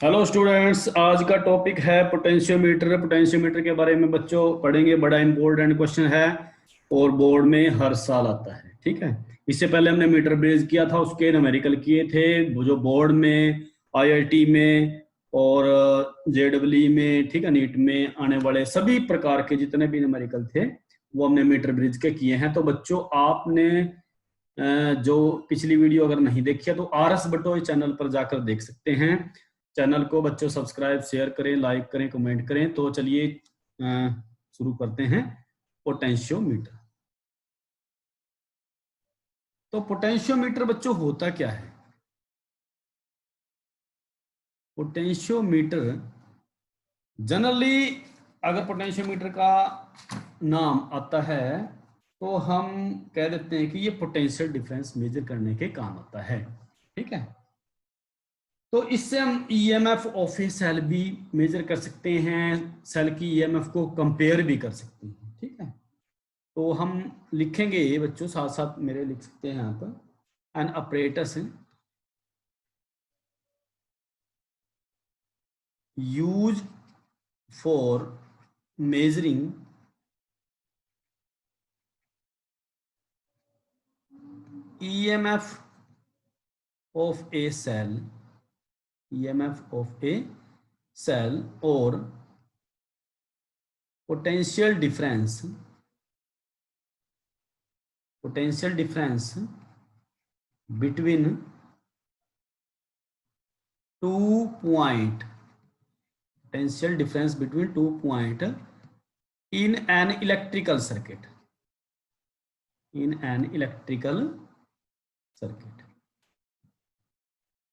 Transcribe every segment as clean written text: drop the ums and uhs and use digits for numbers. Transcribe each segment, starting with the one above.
Hello students, आज का topic है पोटेंशियोमीटर। पोटेंशियोमीटर के बारे में बच्चों पढ़ेंगे। बड़ा इंपॉर्टेंट क्वेश्चन है और बोर्ड में हर साल आता है। ठीक है, इससे पहले हमने मीटर बेस किया था, उसके न्यूमेरिकल किए थे। वो जो बोर्ड में, आईआईटी में और जेडब्ल्यू में, ठीक है, नीट में आने वाले सभी प्रकार के जितने भी न्यूमेरिकल थे वो हमने मीटर ब्रिज के किए हैं। तो बच्चों आपने जो पिछली वीडियो अगर नहीं देखी है तो आरएस बटोई चैनल पर जाकर देख सकते हैं। चैनल को बच्चों सब्सक्राइब, शेयर करें, लाइक करें, कमेंट करें। तो चलिए शुरू करते हैं। पोटेंशियोमीटर। तो पोटेंशियोमीटर बच्चों होता क्या है? पोटेंशियोमीटर जनरली अगर पोटेंशियोमीटर का नाम आता है तो हम कह देते हैं कि ये पोटेंशियल डिफरेंस मेजर करने के काम आता है। ठीक है, तो इससे हम ईएमएफ ऑफ ए सेल भी मेजर कर सकते हैं, सेल की ईएमएफ को कंपेयर भी कर सकते हैं। ठीक है, तो हम लिखेंगे बच्चों, साथ साथ मेरे लिख सकते हैं यहाँ पर। An apparatus use for measuring EMF of a cell, EMF of a cell or potential difference between 2 point, potential difference between 2 point in an electrical circuit,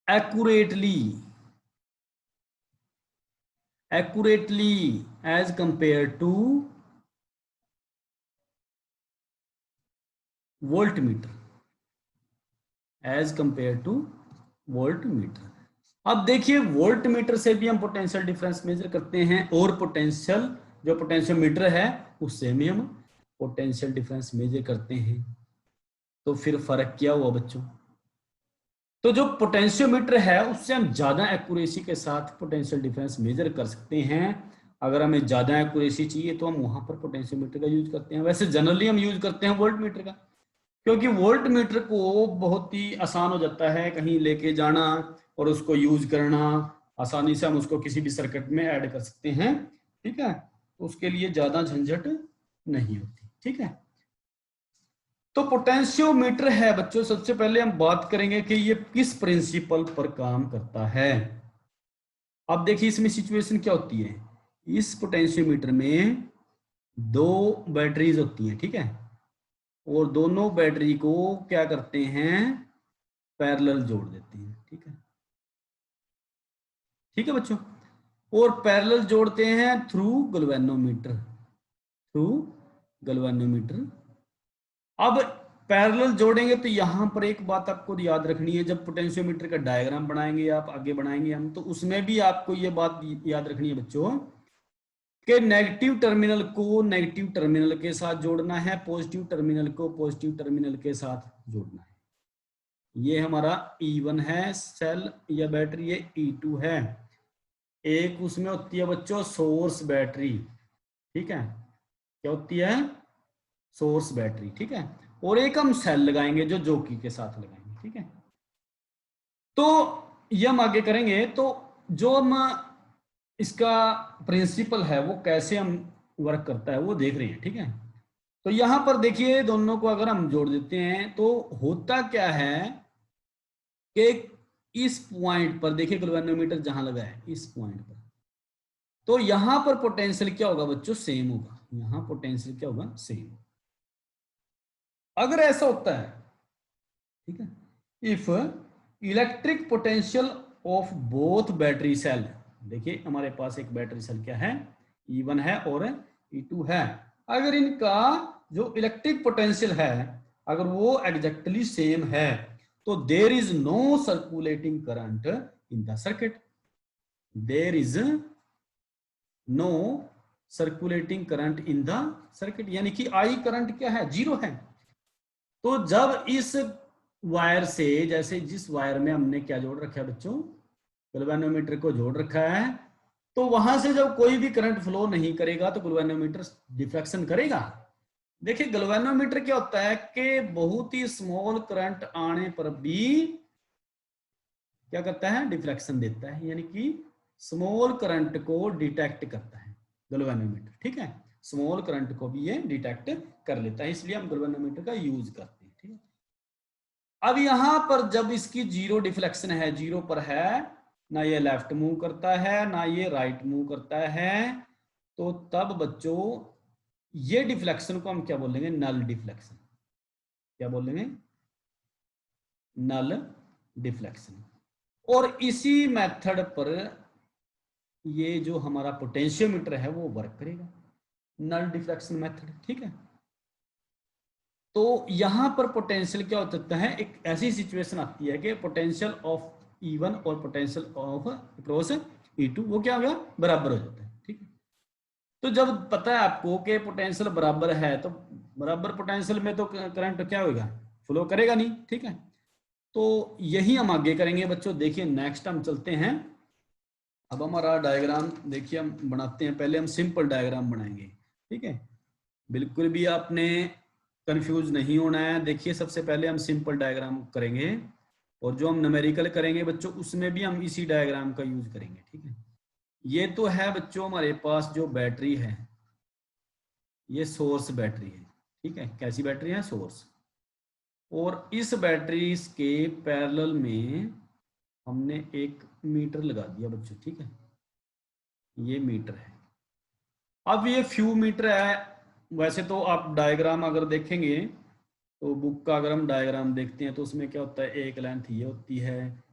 accurately as compared to voltmeter, अब देखिए voltmeter से भी हम potential difference measure करते हैं और potential जो potentiometer है उससे भी हम पोटेंशियल डिफरेंस मेजर करते हैं। तो फिर फर्क क्या हुआ बच्चों? तो जो पोटेंशियोमीटर है उससे हम ज्यादा एक्यूरेसी के साथ पोटेंशियल डिफरेंस मेजर कर सकते हैं। अगर हमें ज्यादा एक्यूरेसी चाहिए तो हम वहां पर पोटेंशियोमीटर का यूज करते हैं। वैसे जनरली हम यूज करते हैं वोल्ट मीटर का, क्योंकि वोल्ट मीटर को बहुत ही आसान हो जाता है कहीं लेके जाना और उसको यूज करना। आसानी से हम उसको किसी भी सर्किट में ऐड कर सकते हैं। ठीक है, उसके लिए ज्यादा झंझट नहीं होती। ठीक है, तो पोटेंशियोमीटर है बच्चों, सबसे पहले हम बात करेंगे कि ये किस प्रिंसिपल पर काम करता है। अब देखिए इसमें सिचुएशन क्या होती है। इस पोटेंशियोमीटर में दो बैटरीज होती हैं। ठीक है, और दोनों बैटरी को क्या करते हैं, पैरेलल जोड़ देते हैं। ठीक है, ठीक है बच्चों, और पैरेलल जोड़ते हैं थ्रू गलवेनोमीटर। अब पैरेलल जोड़ेंगे तो यहां पर एक बात आपको याद रखनी है, जब पोटेंशियोमीटर का डायग्राम बनाएंगे, आप आगे बढ़ाएंगे हम, तो उसमें भी आपको ये बात याद रखनी है बच्चों कि नेगेटिव टर्मिनल को नेगेटिव टर्मिनल के साथ जोड़ना है, पॉजिटिव टर्मिनल को पॉजिटिव टर्मिनल के साथ जोड़ना है। ये हमारा E1 है सेल या बैटरी, ये E2 है। एक उसमें होती है बच्चों सोर्स बैटरी। ठीक है, क्या होती है? Source battery. ठीक है, और एक हम सेल लगाएंगे जो जॉकी के साथ लगाएंगे। ठीक है, तो ये हम आगे करेंगे। तो जो हम इसका प्रिंसिपल है वो कैसे हम वर्क करता है वो देख रहे हैं। ठीक है, तो यहां पर देखिए दोनों को अगर हम जोड़ देते हैं तो होता क्या है कि इस पॉइंट पर देखिए गैल्वेनोमीटर जहां लगा है इस पॉइंट पर, तो यहां पर पोटेंशियल क्या होगा बच्चों? सेम होगा। यहां पोटेंशियल क्या होगा? सेम। अगर ऐसा होता है, ठीक है, if electric potential of both battery cell, देखिए हमारे पास एक बैटरी सेल क्या है, E1 है और E2 है। अगर इनका जो इलेक्ट्रिक पोटेंशियल है अगर वो एग्जैक्टली सेम है तो there is no circulating current in the circuit. There is no circulating current in the circuit, यानी कि आई करंट क्या है? जीरो है। तो जब इस वायर से, जैसे जिस वायर में हमने क्या जोड़ रखा है बच्चों, गैल्वेनोमीटर को जोड़ रखा है, तो वहां से जब कोई भी करंट फ्लो नहीं करेगा तो गैल्वेनोमीटर डिफ्लेक्शन करेगा। देखिए गैल्वेनोमीटर क्या होता है कि बहुत ही स्मॉल करंट आने पर भी क्या करता है, डिफ्लेक्शन देता है, यानी कि स्मॉल करंट को डिटेक्ट करता है गैल्वेनोमीटर। ठीक है, स्मॉल करंट को भी ये डिटेक्ट कर लेता है, इसलिए हम गैल्वेनोमीटर का यूज करते हैं। ठीक है, अब यहां पर जब इसकी जीरो डिफ्लेक्शन है, जीरो पर है, ना ये लेफ्ट मूव करता है ना ये राइट मूव करता है, तो तब बच्चों ये डिफ्लेक्शन को हम क्या बोलेंगे, नल डिफ्लेक्शन। क्या बोलेंगे, नल डिफ्लेक्शन। और इसी मेथड पर ये जो हमारा पोटेंशियोमीटर है वो वर्क करेगा, नल डिफ्लेक्शन मेथड। ठीक है, तो यहां पर पोटेंशियल क्या हो सकता है, एक ऐसी सिचुएशन आती है कि पोटेंशियल ऑफ E1 और पोटेंशियल ऑफ क्रॉस E2 वो क्या हो गया, बराबर हो जाता है। ठीक है, तो जब पता है आपको कि पोटेंशियल बराबर है तो बराबर पोटेंशियल में तो करंट क्या होगा, फ्लो करेगा नहीं। ठीक है, तो यही हम आगे करेंगे बच्चों। देखिए नेक्स्ट हम चलते हैं, अब हमारा डायग्राम देखिए हम बनाते हैं। पहले हम सिंपल डायग्राम बनाएंगे। ठीक है, बिल्कुल भी आपने कंफ्यूज नहीं होना है। देखिए सबसे पहले हम सिंपल डायग्राम करेंगे, और जो हम न्यूमेरिकल करेंगे बच्चों उसमें भी हम इसी डायग्राम का यूज करेंगे। ठीक है, ये तो है बच्चों हमारे पास जो बैटरी है, ये सोर्स बैटरी है। ठीक है, कैसी बैटरी है, सोर्स। और इस बैटरी के पैरेलल में हमने एक मीटर लगा दिया बच्चों। ठीक है, ये मीटर है। अब ये फ्यू मीटर है, वैसे तो आप डायग्राम अगर देखेंगे तो बुक का अगर हम डायग्राम देखते हैं तो उसमें क्या होता है, एक लेंथ ये होती है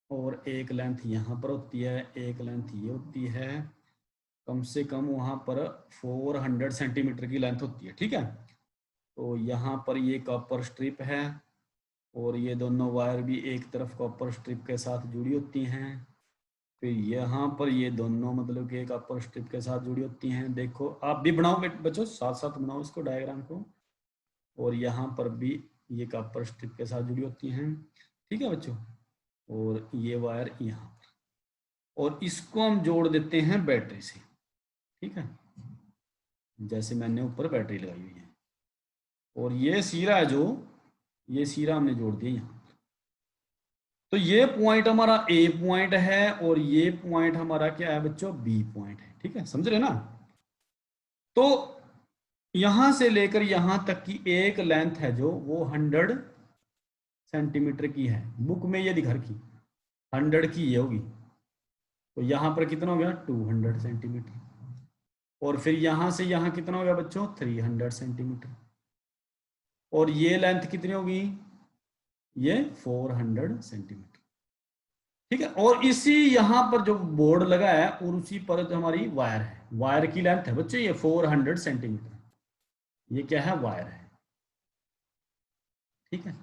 और एक लेंथ यहाँ पर होती है, एक लेंथ ये होती है, कम से कम वहाँ पर 400 सेंटीमीटर की लेंथ होती है। ठीक है, तो यहाँ पर ये कॉपर स्ट्रिप है और ये दोनों वायर भी एक तरफ कॉपर स्ट्रिप के साथ जुड़ी होती हैं। फिर यहाँ पर ये दोनों मतलब कि एक कॉपर स्ट्रिप के साथ जुड़ी होती हैं। देखो आप भी बनाओ बच्चों, साथ साथ बनाओ इसको डायग्राम को। और यहाँ पर भी ये कॉपर स्ट्रिप के साथ जुड़ी होती हैं। ठीक है बच्चों, और ये वायर यहाँ पर, और इसको हम जोड़ देते हैं बैटरी से। ठीक है, जैसे मैंने ऊपर बैटरी लगाई हुई है, और ये सिरा है जो, ये सिरा हमने जोड़ दिया यहाँ। तो ये पॉइंट हमारा ए पॉइंट है और ये पॉइंट हमारा क्या है बच्चों, बी पॉइंट है। ठीक है, समझ रहे ना। तो यहां से लेकर यहां तक की एक लेंथ है जो वो 100 सेंटीमीटर की है। बुक में ये दिखा रखी 100 की ये होगी, तो यहां पर कितना हो गया, 200 सेंटीमीटर। और फिर यहां से यहां कितना हो गया बच्चों, 300 सेंटीमीटर। और ये लेंथ कितनी होगी, ये 400 सेंटीमीटर। ठीक है, और इसी यहां पर जो बोर्ड लगा है और उसी पर जो हमारी वायर है, वायर की लेंथ है बच्चों ये 400 सेंटीमीटर। ये क्या है, वायर है। ठीक है,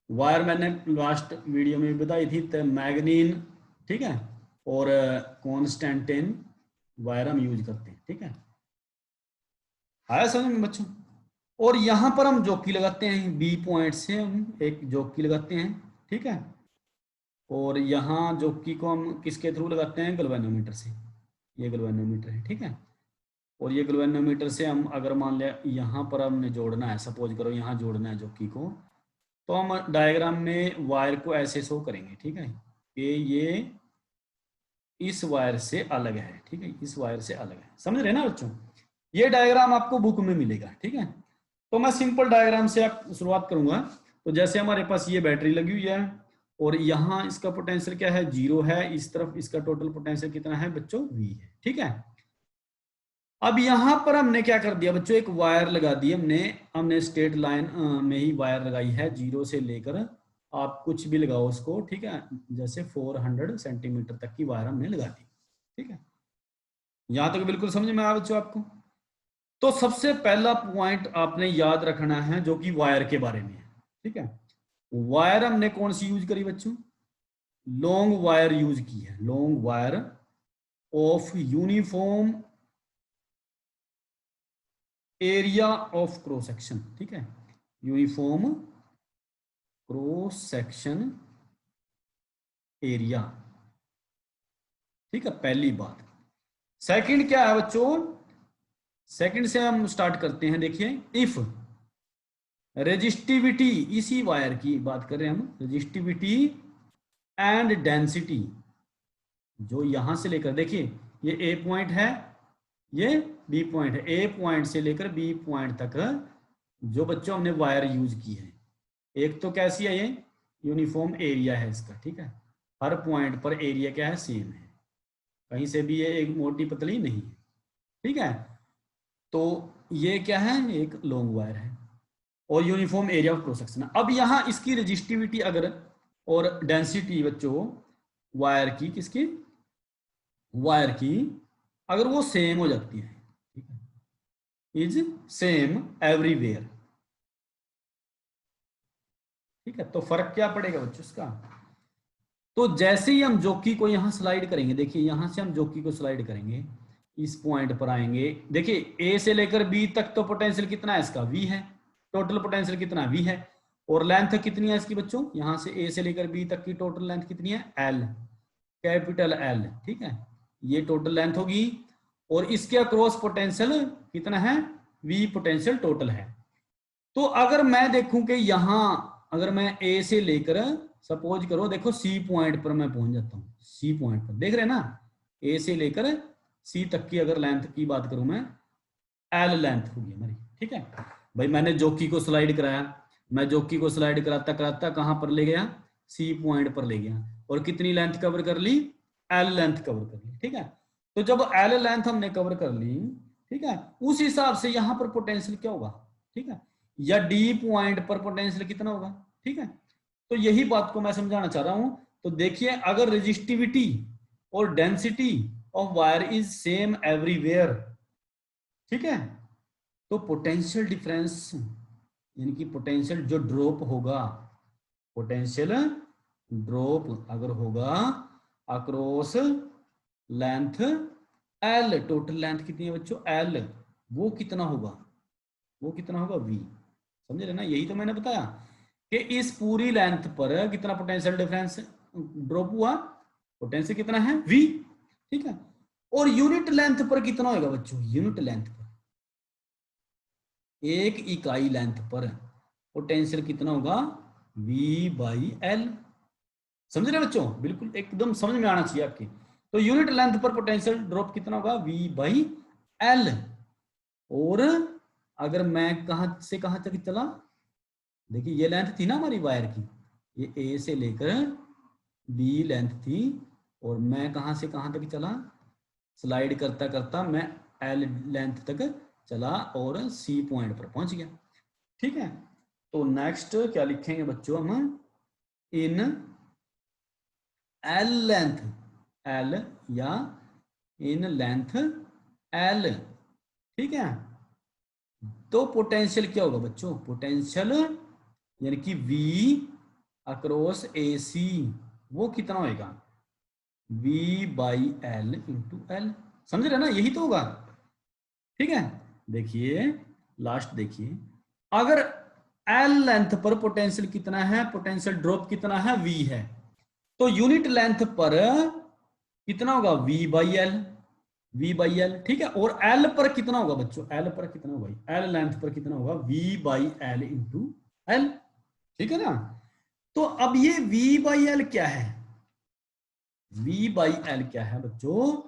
वायर मैंने लास्ट वीडियो में बताई थी, तो मैग्नीन, ठीक है, और कॉन्स्टेंटिन वायर हम यूज करते हैं। ठीक है, आया समझ में बच्चों। और यहां पर हम जॉकी लगाते हैं, बी पॉइंट से हम एक जॉकी लगाते हैं। ठीक है, और यहाँ जॉकी को हम किसके थ्रू लगाते हैं, गैल्वेनोमीटर से। ये गैल्वेनोमीटर है। ठीक है, और ये गैल्वेनोमीटर से हम अगर मान लिया यहाँ पर हमने जोड़ना है, सपोज करो यहाँ जोड़ना है जॉकी को, तो हम डायग्राम में वायर को ऐसे शो करेंगे। ठीक है, कि ये इस वायर से अलग है। ठीक है, इस वायर से अलग है, समझ रहे ना बच्चों। ये डायग्राम आपको बुक में मिलेगा। ठीक है, तो मैं सिंपल डायग्राम से आप शुरुआत करूंगा। तो जैसे हमारे पास ये बैटरी लगी हुई है और यहाँ इसका पोटेंशियल क्या है, 0 है, इस तरफ इसका टोटल पोटेंशियल कितना है बच्चों, V है। ठीक है, अब यहां पर हमने क्या कर दिया बच्चों, एक वायर लगा दी हमने हमने स्ट्रेट लाइन में ही वायर लगाई है, 0 से लेकर आप कुछ भी लगाओ उसको। ठीक है, जैसे 400 सेंटीमीटर तक की वायर हमने लगा दी। ठीक है, यहां तक बिल्कुल समझ में आया बच्चों आपको। तो सबसे पहला पॉइंट आपने याद रखना है जो कि वायर के बारे में है। ठीक है, वायर हमने कौन सी यूज करी बच्चों, लॉन्ग वायर यूज की है, long wire of uniform area of cross section. ठीक है, यूनिफॉर्म क्रॉस सेक्शन एरिया ठीक है, पहली बात। सेकंड क्या है बच्चों, सेकंड से हम स्टार्ट करते हैं। देखिए, इफ रेजिस्टिविटी, इसी वायर की बात कर रहे हैं हम, रेजिस्टिविटी एंड डेंसिटी, जो यहां से लेकर, देखिए ये ए पॉइंट है, ये बी पॉइंट है, ए पॉइंट से लेकर बी पॉइंट तक जो बच्चों हमने वायर यूज की है, एक तो कैसी है, ये यूनिफॉर्म एरिया है इसका, ठीक है, हर पॉइंट पर एरिया क्या है, सेम है, कहीं से भी ये एक मोटी पतली नहीं है, ठीक है। तो ये क्या है, एक लॉन्ग वायर है और uniform area of cross section. अब यहाँ इसकी रेजिस्टिविटी अगर और डेंसिटी बच्चों वायर की, किसकी, वायर की, अगर वो सेम हो जाती है, ठीक है, इज सेम एवरीवेयर, ठीक है, तो फर्क क्या पड़ेगा बच्चों इसका। तो जैसे ही हम जॉकी को यहां स्लाइड करेंगे, देखिए यहां से हम जॉकी को स्लाइड करेंगे, इस पॉइंट पर आएंगे, देखिए ए से लेकर बी तक तो पोटेंशियल कितना है इसका, वी है, टोटल पोटेंशियल कितना, वी है, और लेंथ कितनी है इसकी बच्चों, यहां से ए से लेकर बी तक की टोटल लेंथ कितनी है, एल, कैपिटल एल, ठीक है, ये टोटल लेंथ होगी, और इसके अक्रॉस पोटेंशियल कितना है, वी पोटेंशियल टोटल है। तो अगर मैं देखूं कि यहां, अगर मैं ए से लेकर, सपोज करो, देखो सी पॉइंट पर मैं पहुंच जाता हूं, सी पॉइंट पर देख रहे हैं ना, ए से लेकर सी तक की अगर लेंथ की बात करूं मैं, एल लेंथ होगी हमारी, ठीक है भाई। मैंने जॉकी को स्लाइड कराया, मैं जॉकी को स्लाइड कराता कराता कहां पर ले गया, सी पॉइंट पर ले गया, और कितनी लेंथ कवर कर ली, एल लेंथ कवर कर ली, ठीक है। तो जब एल लेंथ हमने कवर कर ली, ठीक है, उस हिसाब से यहां पर पोटेंशियल क्या होगा, ठीक है, या डी पॉइंट पर पोटेंशियल कितना होगा, ठीक है। तो यही बात को मैं समझाना चाह रहा हूं। तो देखिए, अगर रेजिस्टिविटी और density of wire is same everywhere, ठीक है, तो पोटेंशियल डिफरेंस, यानी कि पोटेंशियल जो ड्रॉप होगा, पोटेंशियल ड्रॉप अगर होगा across length L, total length कितनी है बच्चों, एल, वो कितना होगा, वो कितना होगा, वी, समझ रहे ना, यही तो मैंने बताया कि इस पूरी लेंथ पर कितना पोटेंशियल डिफरेंस ड्रॉप हुआ, पोटेंशियल कितना है, वी, ठीक है। और यूनिट लेंथ पर कितना होगा बच्चों, यूनिट लेंथ पर, एक इकाई लेंथ पर पोटेंशियल कितना होगा, वी बाई एल, समझ रहे बच्चों, बिल्कुल एकदम समझ में आना चाहिए आपके। तो यूनिट लेंथ पर पोटेंशियल ड्रॉप कितना होगा, वी बाई एल। और अगर मैं कहां से कहां तक चला, देखिए ये लेंथ थी ना हमारी वायर की, ये ए से लेकर बी लेंथ थी, और मैं कहां से कहां तक चला, स्लाइड करता करता मैं एल लेंथ तक चला और सी पॉइंट पर पहुंच गया, ठीक है। तो नेक्स्ट क्या लिखेंगे बच्चों हम, इन एल लेंथ, एल, या इन लेंथ एल, ठीक है। तो पोटेंशियल क्या होगा बच्चों, पोटेंशियल यानी कि V अक्रॉस AC, वो कितना होगा, V by L into L, समझ रहे ना, यही तो होगा, ठीक है। देखिए लास्ट देखिए, अगर एल लेंथ पर पोटेंशियल कितना है, पोटेंशियल ड्रॉप कितना है, V है, तो यूनिट लेंथ पर कितना होगा, V by L, V by L, ठीक है। और L पर कितना होगा बच्चों, L पर कितना होगा, L लेंथ पर कितना होगा, V by L into L, ठीक है ना। तो अब ये V बाई एल क्या है, V बाई एल क्या है बच्चों,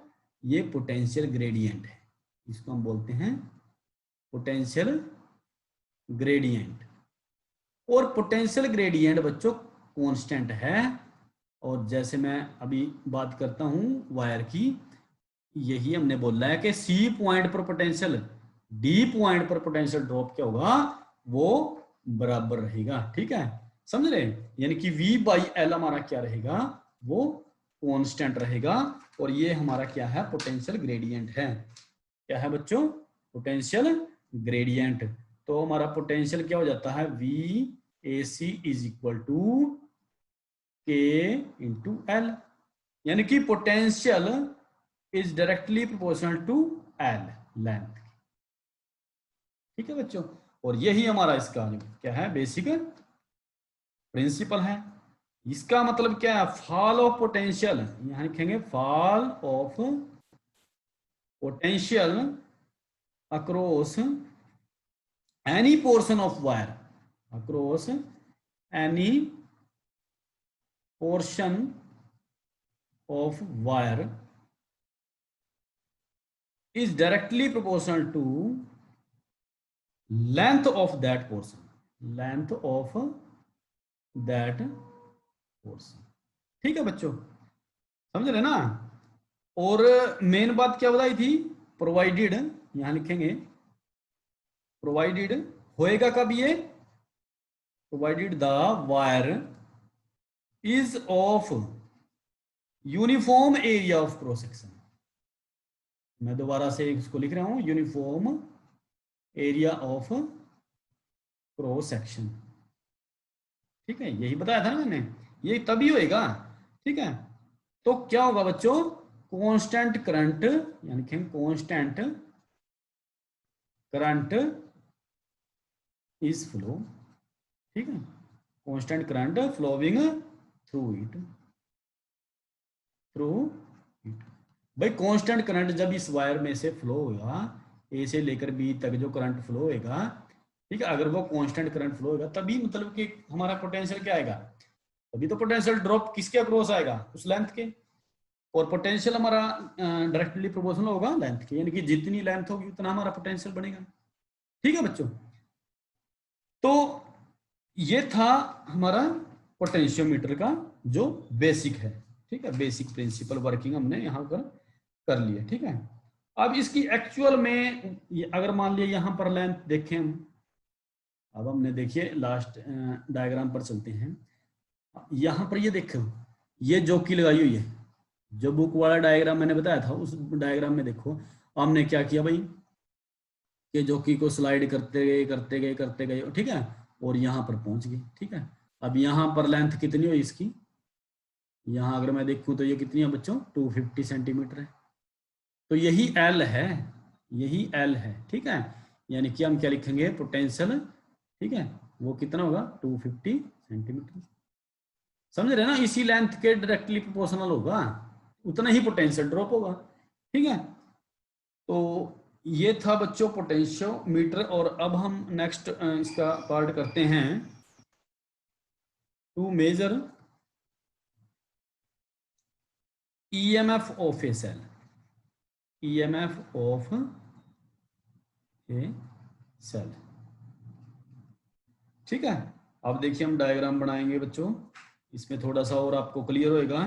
ये पोटेंशियल ग्रेडियंट है, इसको हम बोलते हैं पोटेंशियल ग्रेडियंट। और पोटेंशियल ग्रेडियंट बच्चों कांस्टेंट है, और जैसे मैं अभी बात करता हूं वायर की, यही हमने बोला है कि सी पॉइंट पर पोटेंशियल, डी पॉइंट पर पोटेंशियल ड्रॉप क्या होगा, वो बराबर रहेगा, ठीक है, समझ रहे, यानी कि V बाई एल हमारा क्या रहेगा, वो कांस्टेंट रहेगा, और ये हमारा क्या है, पोटेंशियल ग्रेडियंट है, क्या है बच्चों, पोटेंशियल ग्रेडियंट। तो हमारा पोटेंशियल क्या हो जाता है, V AC is equal to K into L, यानी कि potential is directly proportional to L length, ठीक है बच्चों। और यही हमारा इसका क्या है, बेसिक प्रिंसिपल है। इसका मतलब क्या है, फॉल ऑफ पोटेंशियल, यहां लिखेंगे fall of potential across any portion of wire, across any portion of wire is directly proportional to length of that portion, length of that portion। ठीक है बच्चों, समझ रहे ना। और मेन बात क्या बताई थी, प्रोवाइडेड, यहां लिखेंगे प्रोवाइडेड होएगा कब ये, provided the wire is of uniform area of cross section. मैं दोबारा से इसको लिख रहा हूं, uniform area of cross section. ठीक है, यही बताया था ना मैंने, ये तभी होएगा। ठीक है, तो क्या होगा बच्चों, कांस्टेंट करंट, यानी कि कांस्टेंट करंट इज फ्लो। ठीक है, constant current flowing through it, through it. भाई कांस्टेंट करंट जब इस वायर में से फ्लो होगा, ए से लेकर बी तक जो करंट फ्लो होगा, ठीक है, अगर वो कांस्टेंट करंट फ्लो होगा तभी मतलब कि हमारा पोटेंशियल क्या आएगा, तभी तो पोटेंशियल ड्रॉप किसके अक्रॉस आएगा, उस लेंथ के। और पोटेंशियल हमारा डायरेक्टली प्रोपोर्शनल होगा लेंथ के, यानी कि जितनी लेंथ होगी उतना हमारा पोटेंशियल बनेगा। ठीक है बच्चों, तो ये था हमारा पोटेंशियोमीटर का जो बेसिक है। ठीक है, बेसिक प्रिंसिपल वर्किंग हमने यहाँ पर कर लिया। ठीक है, अब इसकी एक्चुअल में अगर मान लिया यहाँ पर लेंथ देखें हम, अब हमने देखिए लास्ट डायग्राम पर चलते हैं। यहाँ पर ये देखो, ये जॉकी लगाई हुई है, जो बुक वाला डायग्राम मैंने बताया था उस डायग्राम में देखो हमने क्या किया भाई, कि जॉकी को स्लाइड करते गए करते गए करते गए, ठीक है, और यहाँ पर पहुंच गए। ठीक है, अब यहाँ पर लेंथ कितनी हुई इसकी, यहाँ अगर मैं देखूँ तो ये कितनी है बच्चों, 250 सेंटीमीटर है। तो यही एल है, यही एल है। ठीक है, यानी कि हम क्या लिखेंगे, पोटेंशियल, ठीक है, वो कितना होगा 250 सेंटीमीटर। समझ रहे ना, इसी लेंथ के डायरेक्टली प्रोपोर्शनल होगा, उतना ही पोटेंशियल ड्रॉप होगा। ठीक है, तो ये था बच्चों पोटेंशियोमीटर। और अब हम नेक्स्ट इसका पार्ट करते हैं, to measure EMF of a cell, EMF of a cell. ठीक है, अब देखिए हम डायग्राम बनाएंगे बच्चों, इसमें थोड़ा सा और आपको क्लियर होएगा।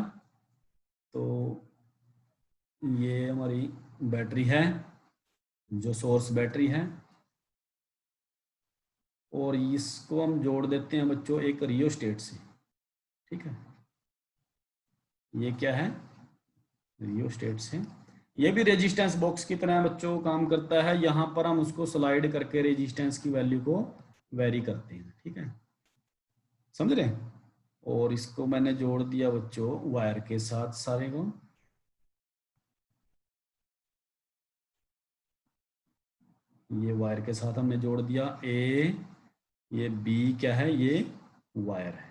तो ये हमारी बैटरी है, जो सोर्स बैटरी है, और इसको हम जोड़ देते हैं बच्चों एक रियोस्टेट से। ठीक है, ये क्या है, रियोस्टेट से। ये भी रेजिस्टेंस बॉक्स की तरह बच्चों काम करता है, यहाँ पर हम उसको स्लाइड करके रेजिस्टेंस की वैल्यू को वेरी करते हैं। ठीक है, समझ रहे हैं। और इसको मैंने जोड़ दिया बच्चों वायर के साथ सारे को, ये वायर के साथ हमने जोड़ दिया। ए, ये बी क्या है, ये वायर है।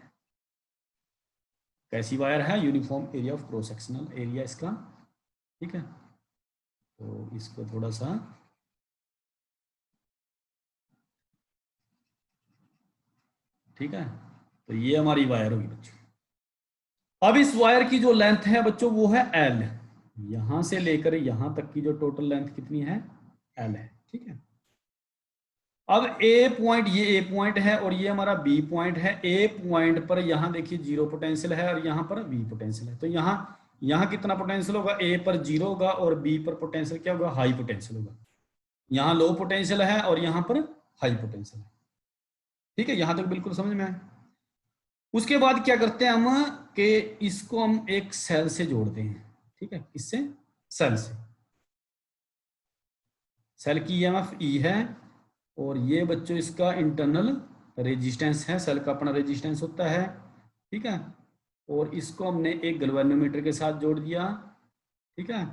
कैसी वायर है, uniform area of cross sectional area इसका। ठीक है, तो इसको थोड़ा सा, ठीक है, तो ये हमारी वायर होगी बच्चों। अब इस वायर की जो लेंथ है बच्चों वो है एल, यहां से लेकर यहां तक की जो टोटल लेंथ कितनी है, एल है। ठीक है, अब ए पॉइंट, ये ए पॉइंट है और ये हमारा बी पॉइंट है। ए पॉइंट पर यहाँ देखिए जीरो पोटेंशियल है और यहाँ पर बी पोटेंशियल है। तो यहाँ कितना पोटेंशियल होगा, ए पर जीरो होगा और बी पर पोटेंशियल क्या होगा, हाई पोटेंशियल होगा। यहाँ लो पोटेंशियल है और यहाँ पर हाई पोटेंशियल है। ठीक है, यहाँ तक बिल्कुल समझ में आए। उसके बाद क्या करते हैं हम, कि इसको हम एक सेल से जोड़ते हैं। ठीक है, किससे, सेल से। सेल की ईएमएफ ई है और ये बच्चों इसका इंटरनल रेजिस्टेंस है, सेल का अपना रेजिस्टेंस होता है। ठीक है, और इसको हमने एक गैल्वेनोमीटर के साथ जोड़ दिया। ठीक है,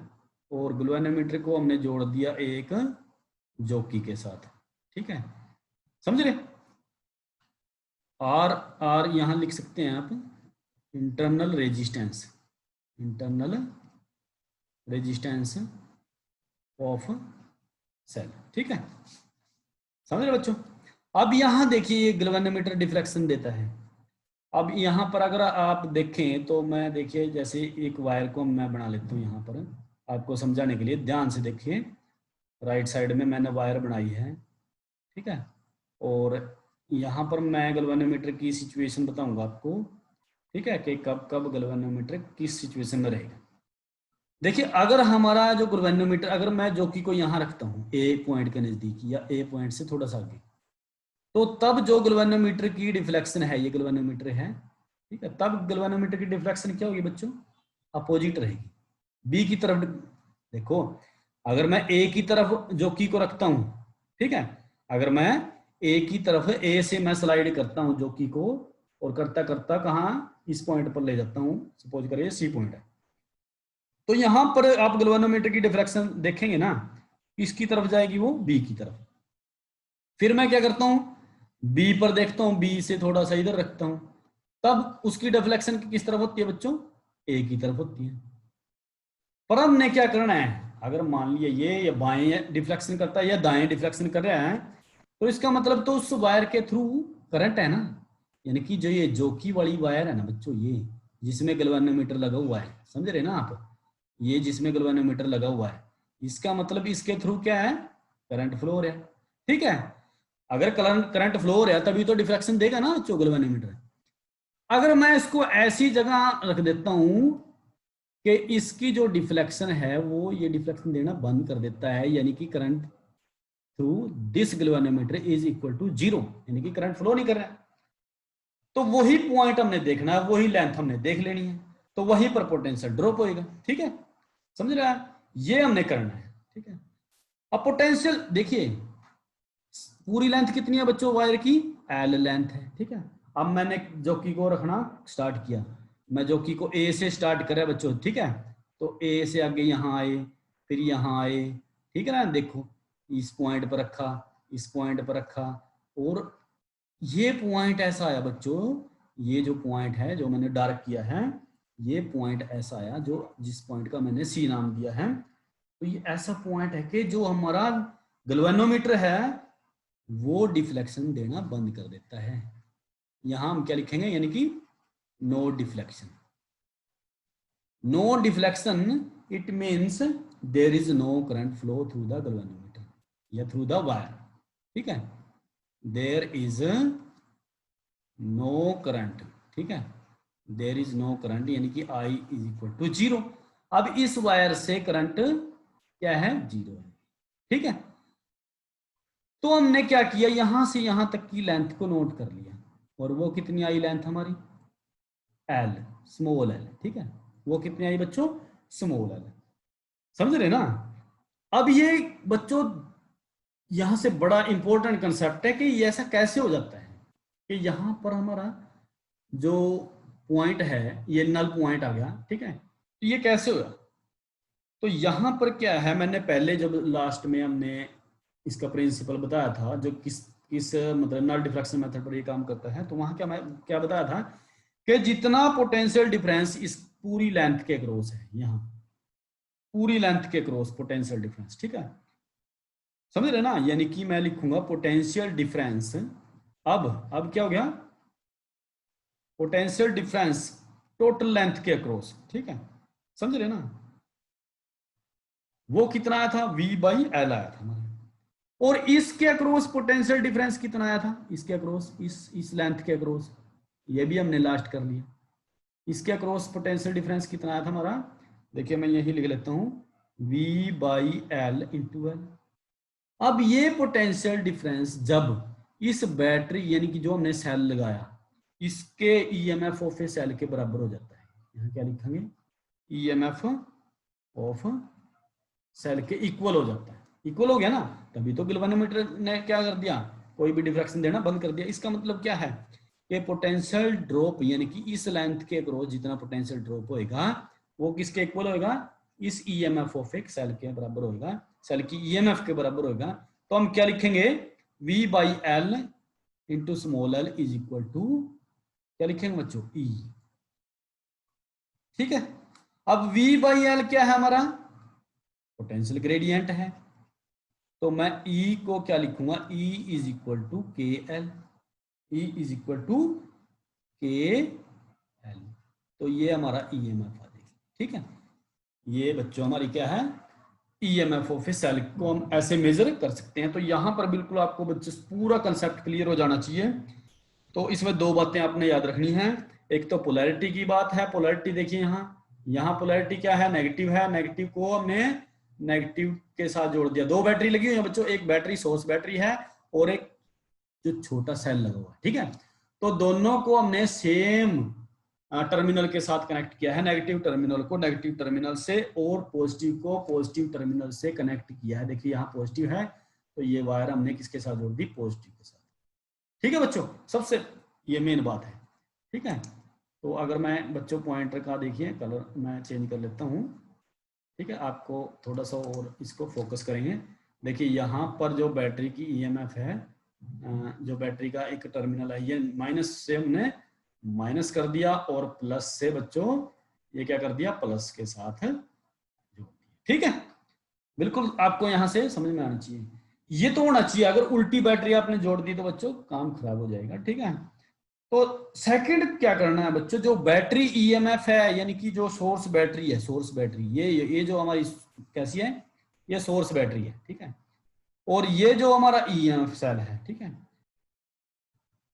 और गैल्वेनोमीटर को हमने जोड़ दिया एक जॉकी के साथ। ठीक है, समझ रहे। आर आर यहाँ लिख सकते हैं आप, internal resistance, internal resistance of cell, ठीक है, समझ रहे बच्चों। अब यहां देखिए ये गैल्वेनोमीटर डिफ्लेक्शन देता है। अब यहाँ पर अगर आप देखें तो मैं देखिए जैसे एक वायर को मैं बना लेता हूँ यहाँ पर आपको समझाने के लिए, ध्यान से देखिए। राइट साइड में मैंने वायर बनाई है, ठीक है, और यहाँ पर मैं गैल्वेनोमीटर की सिचुएशन बताऊंगा आपको, ठीक है, कि कब कब गैल्वेनोमीटर किस सिचुएशन में रहेगा। देखिए अगर हमारा जो गैल्वेनोमीटर, अगर मैं जॉकी को यहाँ रखता हूँ ए पॉइंट के नज़दीक या ए पॉइंट से थोड़ा सा आगे, तो तब जो गैल्वेनोमीटर की डिफ्लेक्शन है, ये गैल्वेनोमीटर है, ठीक है, तब गैल्वेनोमीटर की डिफ्लेक्शन क्या होगी बच्चों, अपोजिट रहेगी, बी की तरफ। देखो अगर मैं ए की तरफ जॉकी को रखता हूं, ठीक है, अगर मैं ए की तरफ ए से मैं स्लाइड करता हूं जॉकी को, और करता करता कहाँ इस पॉइंट पर ले जाता हूं, सपोज करिए सी पॉइंट है, तो यहां पर आप गैल्वेनोमीटर की डिफ्लेक्शन देखेंगे ना, किसकी तरफ जाएगी, वो बी की तरफ। फिर मैं क्या करता हूं, बी पर देखता हूं, बी से थोड़ा सा इधर रखता हूं, तब उसकी डिफ्लेक्शन किस तरफ होती है बच्चों, ए की तरफ होती है। पर हमने क्या करना है, अगर मान लिया ये बाएं डिफ्लेक्शन करता है या दाएं डिफ्लेक्शन कर रहा है, तो इसका मतलब तो उस वायर के थ्रू करंट है ना, यानी कि जो ये जोकी वाली वायर है ना बच्चों, ये जिसमें गैल्वेनोमीटर लगा हुआ है, समझ रहे ना आप, ये जिसमें गैल्वेनोमीटर लगा हुआ है, इसका मतलब इसके थ्रू क्या है, करंट फ्लो हो रहा है, ठीक है। अगर करंट फ्लो हो रहा है तभी तो डिफ्लेक्शन देगा ना बच्चों गैल्वेनोमीटर। अगर मैं इसको ऐसी जगह रख देता हूं कि इसकी जो डिफ्लेक्शन है वो ये डिफ्लेक्शन देना बंद कर देता है, यानी कि current through this galvanometer is equal to 0, यानी कि करंट फ्लो नहीं कर रहा है, तो वही पॉइंट हमने देखना है, वही लेंथ हमने देख लेनी है, तो वहीं पर पोटेंशियल ड्रॉप होएगा, ठीक है, समझ रहा है, ये हमने करना है, ठीक है। अब पोटेंशियल देखिए, पूरी लेंथ कितनी है बच्चों वायर की, एल लेंथ है, ठीक है। अब मैंने जॉकी को रखना स्टार्ट किया, मैं जॉकी को ए से स्टार्ट कर रहा बच्चों, ठीक है, तो ए से आगे यहाँ आए, फिर यहाँ आए, ठीक है ना, देखो इस पॉइंट पर रखा, इस पॉइंट पर रखा, और ये पॉइंट ऐसा आया बच्चों, ये जो पॉइंट है जो मैंने डार्क किया है, ये पॉइंट ऐसा आया, जो जिस पॉइंट का मैंने सी नाम दिया है, तो ये ऐसा पॉइंट है कि जो हमारा गैल्वेनोमीटर है वो डिफ्लेक्शन देना बंद कर देता है। यहां हम क्या लिखेंगे, यानी कि no deflection. No deflection it means there is no current flow through the galvanometer या थ्रू द वायर, ठीक है, देयर इज नो करंट, ठीक है, देयर इज नो करंट, यानी कि I इज इक्वल टू 0। अब इस वायर से करंट क्या है, 0 है, ठीक है। तो हमने क्या किया, यहां से यहां तक की लेंथ को नोट कर लिया, और वो कितनी आई लेंथ हमारी, एल, स्मॉल एल, ठीक है, वो कितनी आई बच्चों, स्मॉल एल, समझ रहे ना। अब ये बच्चों यहां से बड़ा इंपॉर्टेंट कंसेप्ट है कि ये ऐसा कैसे हो जाता है कि यहां पर हमारा जो पॉइंट है ये नल पॉइंट आ गया, ठीक है, तो ये कैसे हुआ। तो यहां पर क्या है, मैंने पहले जब लास्ट में हमने इसका प्रिंसिपल बताया था, जो किस किस मतलब नल डिफ्रैक्शन मेथड पर ये काम करता है, तो वहां क्या मैं क्या बताया था कि जितना पोटेंशियल डिफरेंस इस पूरी लेंथ के क्रॉस है, यहाँ पूरी लेंथ के क्रॉस पोटेंशियल डिफरेंस, ठीक है, समझ रहे ना, यानी कि मैं लिखूंगा पोटेंशियल डिफरेंस, अब क्या हो गया, पोटेंशियल डिफरेंस टोटल लेंथ के अक्रॉस, ठीक है, समझ रहे ना, वो कितना आया था, V बाई एल आया था हमारे, और इसके अक्रॉस पोटेंशियल डिफरेंस कितना आया था, इसके अक्रॉस, इस लेंथ के अक्रॉस, ये भी हमने लास्ट कर लिया, इसके अक्रॉस पोटेंशियल डिफरेंस कितना आया था हमारा, देखिए मैं यही लिख लेता हूं, V by L into L. अब ये पोटेंशियल डिफरेंस जब इस बैटरी यानी कि जो हमने सेल लगाया इसके ईएमएफ ऑफ ए सेल के बराबर हो जाता है, यहाँ क्या लिखेंगे, ईएमएफ ऑफ सेल के इक्वल हो जाता है, इक्वल हो गया ना, तभी तो गैल्वेनोमीटर ने क्या कर दिया, कोई भी डिफ्रैक्शन देना बंद कर दिया। इसका मतलब क्या है कि पोटेंशियल ड्रॉप यानी कि इस लेंथ के अक्रॉस जितना पोटेंशियल ड्रॉप होएगा वो किसके इक्वल होएगा, इस ईएमएफ ऑफ एक सेल के बराबर होएगा, सेल की ईएमएफ के बराबर होएगा। तो हम क्या लिखेंगे, V by L into small L is equal to क्या लिखेंगे बच्चों, E। ठीक है। अब V/L क्या है हमारा, पोटेंशियल ग्रेडियंट है, तो मैं E को क्या लिखूंगा, E is equal to K L, E is equal to K L. तो ये हमारा EMF आ जाएगी, ठीक है। ये बच्चों हमारी क्या है, EMF ऑफ ए सेल को हम ऐसे मेजर कर सकते हैं। तो यहां पर बिल्कुल आपको बच्चे पूरा कंसेप्ट क्लियर हो जाना चाहिए। तो इसमें दो बातें आपने याद रखनी है। एक तो पोलैरिटी की बात है, पोलैरिटी देखिए यहाँ पोलैरिटी क्या है, नेगेटिव है, नेगेटिव को हमने नेगेटिव के साथ जोड़ दिया। दो बैटरी लगी हुई है बच्चों, एक बैटरी सोर्स बैटरी है और एक जो छोटा सेल लगा हुआ है, ठीक है। तो दोनों को हमने सेम टर्मिनल के साथ कनेक्ट किया है, नेगेटिव टर्मिनल को नेगेटिव टर्मिनल से और पॉजिटिव को पॉजिटिव टर्मिनल से कनेक्ट किया है। देखिए यहाँ पॉजिटिव है तो ये वायर हमने किसके साथ जोड़ दी, पॉजिटिव के साथ, ठीक है बच्चों। सबसे ये मेन बात है, ठीक है। तो अगर मैं बच्चों पॉइंटर का देखिए कलर मैं चेंज कर लेता हूँ, ठीक है, आपको थोड़ा सा और इसको फोकस करेंगे। देखिए यहाँ पर जो बैटरी की EMF है, जो बैटरी का एक टर्मिनल है, ये माइनस से हमने माइनस कर दिया और प्लस से बच्चों ये क्या कर दिया, प्लस के साथ जोड़ दिया, ठीक है। बिल्कुल आपको यहां से समझ में आना चाहिए, ये तो होना चाहिए। अगर उल्टी बैटरी आपने जोड़ दी तो बच्चों काम खराब हो जाएगा, ठीक है। तो सेकंड क्या करना है बच्चों, जो बैटरी EMF है यानी कि जो सोर्स बैटरी है, सोर्स बैटरी ये जो हमारी कैसी है, ये सोर्स बैटरी है, ठीक है। और ये जो हमारा EMF सेल है, ठीक है,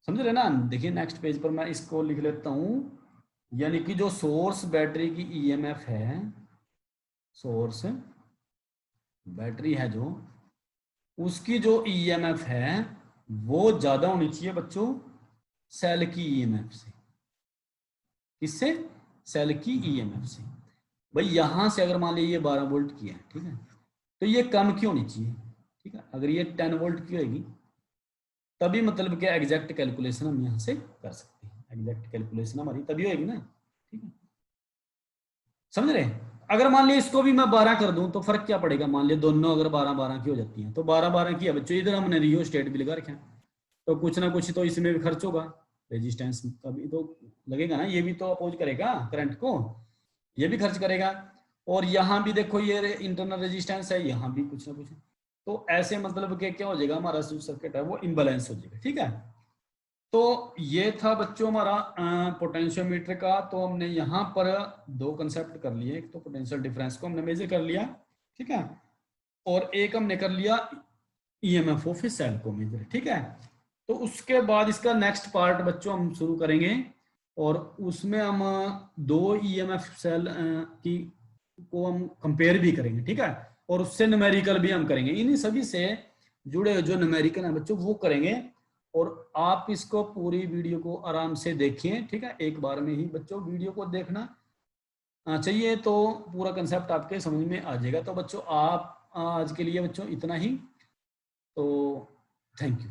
समझ रहे ना। देखिए नेक्स्ट पेज पर मैं इसको लिख लेता हूं, यानी कि जो सोर्स बैटरी की EMF है, सोर्स बैटरी है जो, उसकी जो EMF है वो ज्यादा होनी चाहिए बच्चों सेल की EMF से। किससे, सेल की EMF से। भाई यहां से अगर मान लीजिए ये 12 वोल्ट की है, ठीक है, तो ये कम क्यों होनी चाहिए, ठीक है। अगर ये 10 वोल्ट की होगी तभी मतलब क्या एग्जैक्ट कैलकुलेशन हम यहाँ से कर सकते हैं, एग्जैक्ट कैलकुलेशन हमारी तभी होगी ना, ठीक है, समझ रहे हैं। अगर मान लिया इसको भी मैं 12 कर दूं तो फर्क क्या पड़ेगा, मान लिया दोनों अगर 12-12 की हो जाती हैं तो 12-12 की है बच्चों, इधर हमने रियो स्टेट भी लगा रखे हैं, तो कुछ ना कुछ तो इसमें भी खर्च होगा, रेजिस्टेंस का भी तो लगेगा ना, ये भी तो अपोज करेगा करंट को, ये भी खर्च करेगा। और यहाँ भी देखो ये इंटरनल रेजिस्टेंस है, यहाँ भी कुछ ना कुछ, तो ऐसे मतलब कि क्या हो जाएगा, हमारा जो सर्किट है वो इम्बैलेंस हो जाएगा, ठीक है। तो ये था बच्चों हमारा पोटेंशियोमीटर का। तो हमने यहाँ पर दो कंसेप्ट कर लिए, एक तो पोटेंशियल डिफरेंस को हमने मेजर कर लिया, ठीक है, और एक हमने कर लिया EMF ऑफ सेल को मेजर, ठीक है। तो उसके बाद इसका नेक्स्ट पार्ट बच्चों हम शुरू करेंगे और उसमें हम दो EMF सेल की को हम कंपेयर भी करेंगे, ठीक है, और उससे न्यूमेरिकल भी हम करेंगे। इन्हीं सभी से जुड़े जो न्यूमेरिकल है बच्चों वो करेंगे। और आप इसको पूरी वीडियो को आराम से देखिए, ठीक है, एक बार में ही बच्चों वीडियो को देखना चाहिए तो पूरा कंसेप्ट आपके समझ में आ जाएगा। तो बच्चों आप आज के लिए बच्चों इतना ही, तो थैंक यू।